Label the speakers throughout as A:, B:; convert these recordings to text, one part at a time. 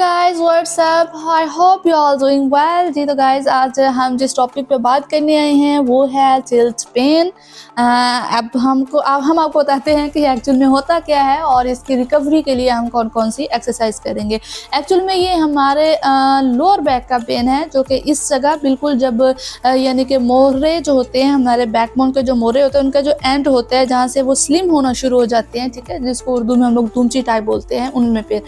A: Guys what's up, I hope you all doing well. जी तो guys आज हम जिस टॉपिक पे बात करने आए हैं वो है टिल्ट पेन। अब हम आपको बताते हैं कि एक्चुअल में होता क्या है और इसकी रिकवरी के लिए हम कौन कौन सी एक्सरसाइज करेंगे। एक्चुअल में ये हमारे लोअर बैक का पेन है, जो कि इस जगह बिल्कुल जब यानी कि मोहरे जो होते हैं, हमारे बैकबोन के जो मोहरे होते हैं उनका जो एंड होता है जहाँ से वो स्लिम होना शुरू हो जाते हैं, ठीक है, जिसको उर्दू में हम लोग दूमची टाइप बोलते हैं, उनमें पे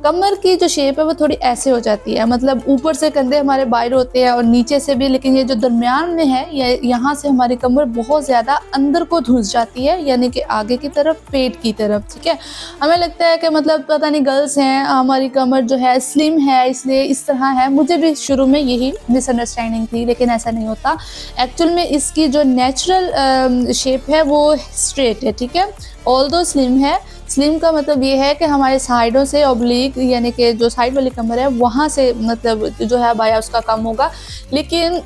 A: कमर की जो शेप है वो थोड़ी ऐसे हो जाती है, मतलब ऊपर से कंधे हमारे बाहर होते हैं और नीचे से भी, लेकिन ये जो दरमियान में है यहाँ से हमारी कमर बहुत ज़्यादा अंदर को धुस जाती है, यानी कि आगे की तरफ, पेट की तरफ, ठीक है। हमें लगता है कि मतलब पता नहीं गर्ल्स हैं, हमारी कमर जो है स्लिम है इसलिए इस तरह है। मुझे भी शुरू में यही मिसअंडरस्टैंडिंग थी, लेकिन ऐसा नहीं होता। एक्चुअल में इसकी जो नेचुरल शेप है वो स्ट्रेट है, ठीक है, ऑल्दो स्लिम है। स्लिम का मतलब ये है कि हमारे साइडों से ऑब्लिक, यानी कि जो साइड वाली कमर है वहाँ से मतलब जो है बाया उसका कम होगा, लेकिन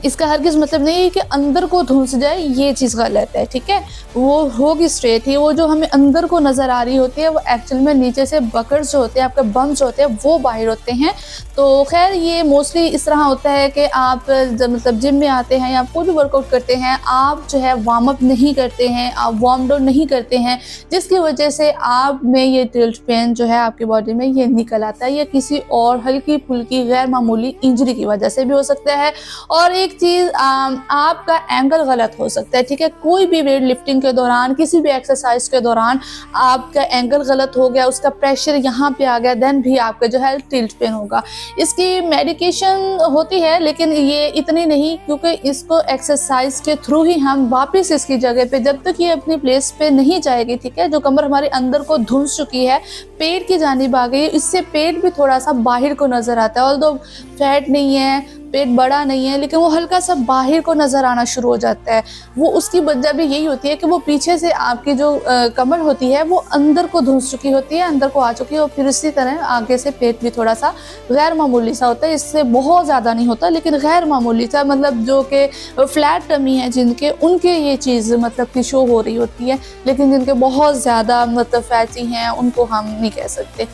A: इसका हरगिज़ मतलब नहीं है कि अंदर को धुस जाए, ये चीज़ गलत है, ठीक है। वो होगी स्ट्रेट ही, वो जो हमें अंदर को नज़र आ रही होती है वो एक्चुअल में नीचे से बकर्स जो होते हैं, आपके बम्स होते हैं, वो बाहर होते हैं। तो खैर ये मोस्टली इस तरह होता है कि आप जब मतलब जिम में आते हैं या कोई भी वर्कआउट करते हैं, आप जो है वार्म अप नहीं करते हैं, आप वार्म डाउन नहीं करते हैं, जिसकी वजह से आप में ये टिल्ट पेन जो है आपकी बॉडी में ये निकल आता है, या किसी और हल्की फुल्की गैर मामूली इंजरी की वजह से भी हो सकता है। और एक चीज़, आपका एंगल गलत हो सकता है, ठीक है। कोई भी वेट लिफ्टिंग के दौरान, किसी भी एक्सरसाइज के दौरान आपका एंगल गलत हो गया, उसका प्रेशर यहाँ पे आ गया, देन भी आपका जो है टिल्ट पेन होगा। इसकी मेडिकेशन होती है, लेकिन ये इतनी नहीं, क्योंकि इसको एक्सरसाइज के थ्रू ही हम वापस इसकी जगह पे, जब तक ये अपनी प्लेस पे नहीं जाएगी, ठीक है, जो कमर हमारे अंदर को धुस चुकी है, पेट की जानिब आ गई, इससे पेट भी थोड़ा सा बाहर को नज़र आता है। ऑल्दो फैट नहीं है, पेट बड़ा नहीं है, लेकिन वो हल्का सा बाहर को नज़र आना शुरू हो जाता है। वो उसकी वजह भी यही होती है कि वो पीछे से आपकी जो कमर होती है वो अंदर को धुस चुकी होती है, अंदर को आ चुकी है, और फिर इसी तरह आगे से पेट भी थोड़ा सा गैर मामूली सा होता है। इससे बहुत ज़्यादा नहीं होता, लेकिन गैर मामूली सा, मतलब जो कि फ्लैट टमी है जिनके, उनके ये चीज़ मतलब कि शो हो रही होती है, लेकिन जिनके बहुत ज़्यादा मतलब फैटी हैं उनको हम नहीं कह सकते।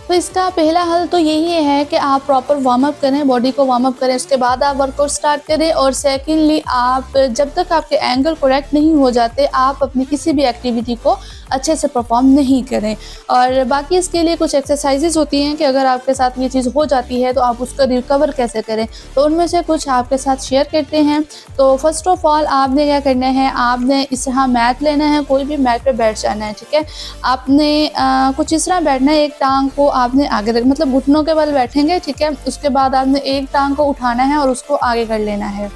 A: तो इसका पहला हल तो यही है कि आप प्रॉपर वार्म अप करें, बॉडी को वार्म अप करें, उसके बाद आप वर्कआउट स्टार्ट करें। और सेकेंडली, आप जब तक आपके एंगल करेक्ट नहीं हो जाते, आप अपनी किसी भी एक्टिविटी को अच्छे से परफॉर्म नहीं करें। और बाकी इसके लिए कुछ एक्सरसाइजेज होती हैं कि अगर आपके साथ ये चीज़ हो जाती है तो आप उसको रिकवर कैसे करें, तो उनमें से कुछ आपके साथ शेयर करते हैं। तो फर्स्ट ऑफ ऑल आपने क्या करना है, आपने इस तरह मैट लेना है, कोई भी मैट पे बैठ जाना है, ठीक है। आपने कुछ इस तरह बैठना है, एक टांग को आपने आगे रख, मतलब घुटनों के बल बैठेंगे, ठीक है। उसके बाद आपने एक टांग को उठाना है और उसको आगे कर लेना है।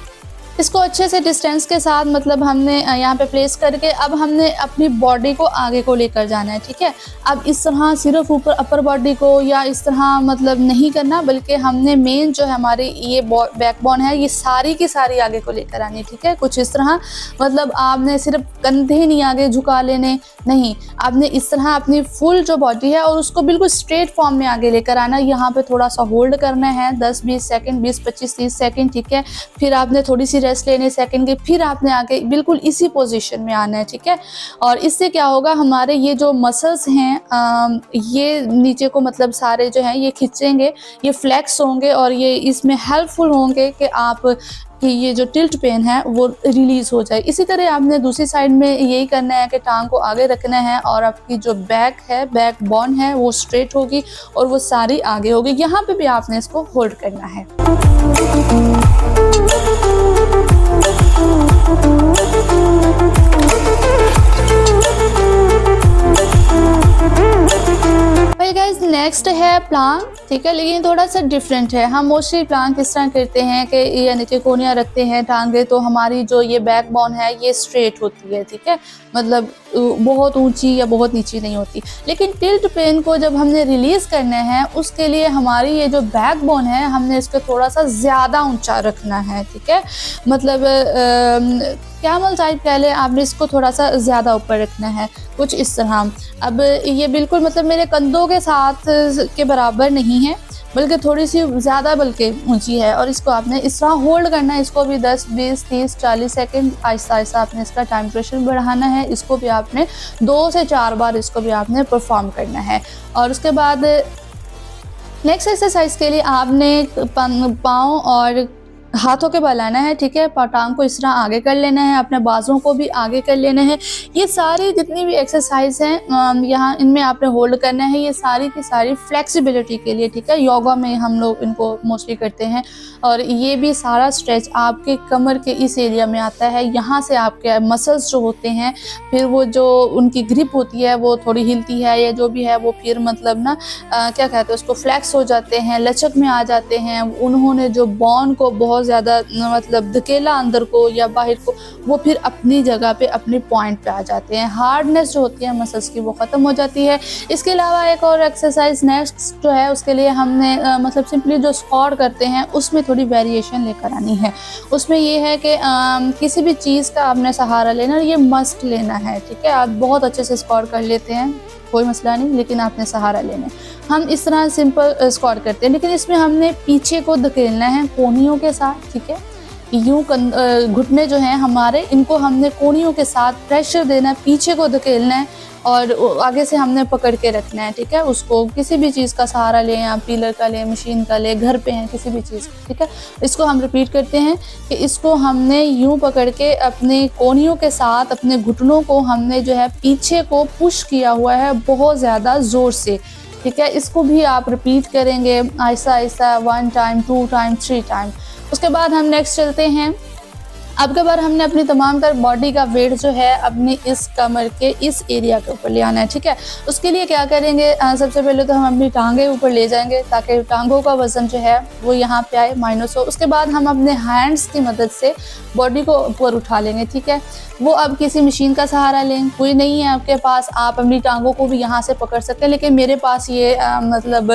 A: इसको अच्छे से डिस्टेंस के साथ, मतलब हमने यहाँ पे प्लेस करके अब हमने अपनी बॉडी को आगे को लेकर जाना है, ठीक है। अब इस तरह सिर्फ ऊपर अपर बॉडी को या इस तरह मतलब नहीं करना, बल्कि हमने मेन जो है हमारी ये बैकबोन है, ये सारी की सारी आगे को लेकर आनी है, ठीक है। कुछ इस तरह, मतलब आपने सिर्फ कंधे नहीं आगे झुका लेने, नहीं, आपने इस तरह अपनी फुल जो बॉडी है और उसको बिल्कुल स्ट्रेट फॉर्म में आगे लेकर आना। यहाँ पे थोड़ा सा होल्ड करना है, 10-20 सेकेंड, 20-25-30 सेकेंड, ठीक है। फिर आपने थोड़ी सी रेस्ट लेने सेकंड की, फिर आपने आगे बिल्कुल इसी पोजीशन में आना है, ठीक है। और इससे क्या होगा, हमारे ये जो मसल्स हैं ये नीचे को मतलब सारे जो हैं ये खिंचेंगे, ये फ्लेक्स होंगे और ये इसमें हेल्पफुल होंगे कि आप कि ये जो टिल्ट पेन है वो रिलीज़ हो जाए। इसी तरह आपने दूसरी साइड में यही करना है कि टांग को आगे रखना है और आपकी जो बैक है, बैक बोन है, वो स्ट्रेट होगी और वो सारी आगे होगी। यहाँ पे भी आपने इसको होल्ड करना है। गाइस नेक्स्ट है प्लांक, ठीक है, लेकिन थोड़ा सा डिफरेंट है। हम मोस्टली प्लांक किस तरह करते हैं कि यानी कि कोनियाँ रखते हैं टांगे, तो हमारी जो ये बैक बोन है ये स्ट्रेट होती है, ठीक है, मतलब बहुत ऊंची या बहुत नीची नहीं होती। लेकिन टिल्ट पेन को जब हमने रिलीज़ करना है, उसके लिए हमारी ये जो बैक बोन है हमने इसको थोड़ा सा ज़्यादा ऊंचा रखना है, ठीक है। मतलब कैमल टाइप कह लें, आपने इसको थोड़ा सा ज़्यादा ऊपर रखना है, कुछ इस तरह। अब ये बिल्कुल मतलब मेरे कंधों के साथ के बराबर नहीं है, बल्कि थोड़ी सी ज़्यादा बल्कि ऊंची है, और इसको आपने इस तरह होल्ड करना है। इसको भी 10-20-30-40 सेकंड आहिस्ता आहिस्ता आपने इसका टाइम ड्यूरेशन बढ़ाना है। इसको भी आपने 2 से 4 बार इसको भी आपने परफॉर्म करना है। और उसके बाद नेक्स्ट एक्सरसाइज के लिए आपने पाँव और हाथों के बल आना है, ठीक है। टांग को इस तरह आगे कर लेना है, अपने बाजुओं को भी आगे कर लेना है। ये सारी जितनी भी एक्सरसाइज हैं यहाँ इनमें आपने होल्ड करना है, ये सारी की सारी फ्लेक्सिबिलिटी के लिए, ठीक है। योगा में हम लोग इनको मोस्टली करते हैं और ये भी सारा स्ट्रेच आपके कमर के इस एरिया में आता है। यहाँ से आपके मसल्स जो होते हैं फिर वो जो उनकी ग्रिप होती है वो थोड़ी हिलती है या जो भी है वो फिर मतलब ना क्या कहते हैं उसको फ्लैक्स हो जाते हैं, लचक में आ जाते हैं। उन्होंने जो बोन को बहुत ज़्यादा मतलब धकेला अंदर को या बाहर को, वो फिर अपनी जगह पे अपने पॉइंट पे आ जाते हैं। हार्डनेस जो होती है मसल्स की वो ख़त्म हो जाती है। इसके अलावा एक और एक्सरसाइज नेक्स्ट जो है उसके लिए हमने मतलब सिंपली जो स्क्वाट करते हैं उसमें थोड़ी वेरिएशन लेकर आनी है। उसमें ये है कि किसी भी चीज़ का आपने सहारा लेना, ये मस्ट लेना है, ठीक है। आप बहुत अच्छे से स्क्वाट कर लेते हैं, कोई मसला नहीं, लेकिन आपने सहारा लेना है। हम इस तरह सिंपल स्क्वाट करते हैं, लेकिन इसमें हमने पीछे को धकेलना है कोहनियों के साथ, ठीक है। यूँ घुटने जो हैं हमारे, इनको हमने कोहनियों के साथ प्रेशर देना है, पीछे को धकेलना है और आगे से हमने पकड़ के रखना है, ठीक है। उसको किसी भी चीज़ का सहारा लें, या पिलर का लें, मशीन का लें, घर पे हैं किसी भी चीज़, ठीक है। इसको हम रिपीट करते हैं कि इसको हमने यूँ पकड़ के अपने कोहनियों के साथ अपने घुटनों को हमने जो है पीछे को पुश किया हुआ है बहुत ज़्यादा ज़ोर से, ठीक है। इसको भी आप रिपीट करेंगे Aahista Aahista, 1 time, 2 time, 3 time. उसके बाद हम नेक्स्ट चलते हैं। अब के बार हमने अपनी तमाम तर बॉडी का वेट जो है अपने इस कमर के इस एरिया के ऊपर ले आना है, ठीक है। उसके लिए क्या करेंगे, सबसे पहले तो हम अपनी टांगे ऊपर ले जाएंगे ताकि टांगों का वज़न जो है वो यहाँ पे आए माइनस हो। उसके बाद हम अपने हैंड्स की मदद से बॉडी को ऊपर उठा लेंगे, ठीक है। वो अब किसी मशीन का सहारा लें, कोई नहीं है आपके पास, आप अपनी टांगों को भी यहाँ से पकड़ सकते हैं, लेकिन मेरे पास ये मतलब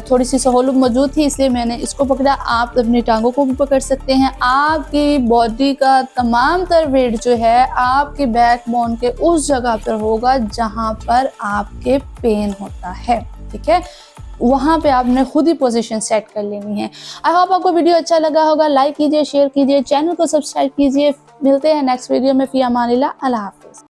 A: थोड़ी सी सहूलत मौजूद थी इसलिए मैंने इसको पकड़ा। आप अपनी टांगों को भी पकड़ सकते हैं। आपकी बॉडी का तमाम तर वेट जो है आपके बैक बोन के उस जगह पर होगा जहाँ पर आपके पेन होता है, ठीक है। वहाँ पे आपने खुद ही पोजीशन सेट कर लेनी है। आई होप आपको वीडियो अच्छा लगा होगा। लाइक कीजिए, शेयर कीजिए, चैनल को सब्सक्राइब कीजिए। मिलते हैं नेक्स्ट वीडियो में। फी अमानिल्लाह, अल्लाह हाफ़िज़।